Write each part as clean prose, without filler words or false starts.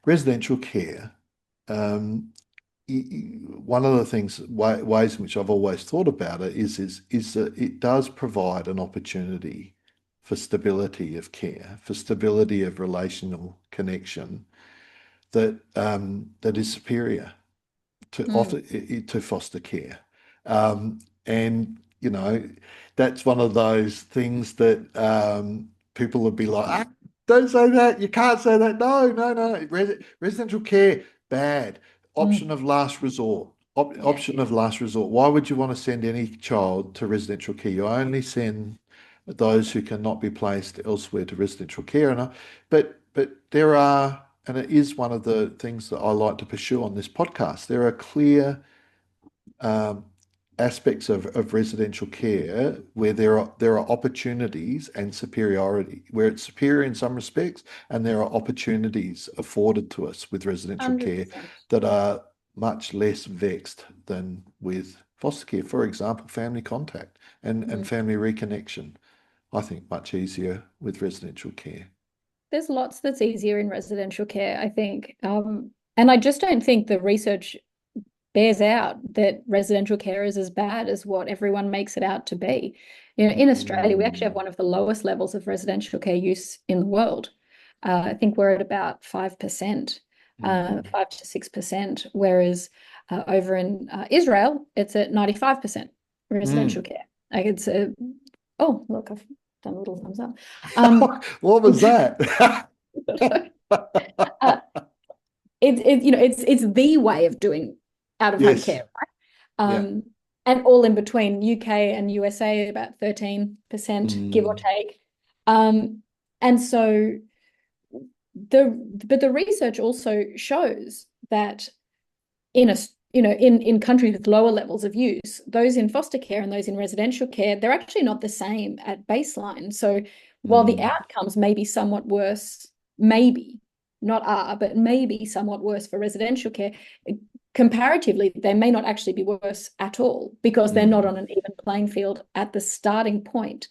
residential care, um, one of the things, ways in which I've always thought about it is that it does provide an opportunity for stability of care, for stability of relational connection that is superior to Mm, offer to foster care. And that's one of those things that people would be like, don't say that, you can't say that. No, no, no. Residential care, bad. Option mm, of last resort. yeah. Option of last resort. Why would you want to send any child to residential care? You only send those who cannot be placed elsewhere to residential care. But there are, and it is one of the things that I like to pursue on this podcast. There are clear um, aspects of residential care where there are opportunities and superiority, where it's superior in some respects, and there are opportunities afforded to us with residential care 100%. that are much less vexed than with foster care. For example, family contact and Mm. family reconnection. I think much easier with residential care. There's lots that's easier in residential care, I think. And I just don't think the research bears out that residential care is as bad as what everyone makes it out to be. In Australia, we actually have Mm, one of the lowest levels of residential care use in the world. I think we're at about 5%, mm, 5 to 6%, whereas over in Israel, it's at 95% residential mm. care. Like oh, look, I've done a little thumbs up. Um, What was that? uh, it's the way of doing out of home Yes. care, right? Yeah. And all in between UK and USA about 13%, give or Mm, take. And so the research also shows that in a in countries with lower levels of use, those in foster care and those in residential care, they're actually not the same at baseline. So while the mm, outcomes may be somewhat worse, maybe not are, but maybe somewhat worse for residential care, comparatively, they may not actually be worse at all because they're not mm, on an even playing field at the starting point.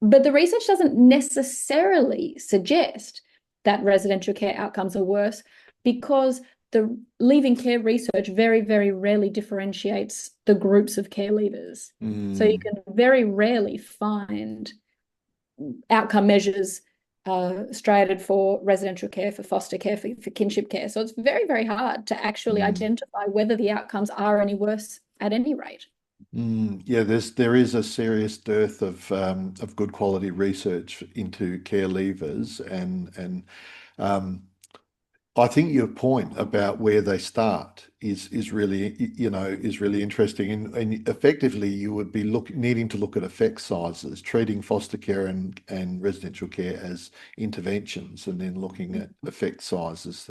But the research doesn't necessarily suggest that residential care outcomes are worse because the leaving care research very, very rarely differentiates the groups of care leavers. So you mm, can very rarely find outcome measures striated for residential care, for foster care, for kinship care. So it's very, very hard to actually mm, identify whether the outcomes are any worse at any rate. mm. Yeah, there is a serious dearth of good quality research into care leavers, and um, I think your point about where they start is really, is really interesting. And effectively, you would be needing to look at effect sizes, treating foster care and residential care as interventions, and then looking at effect sizes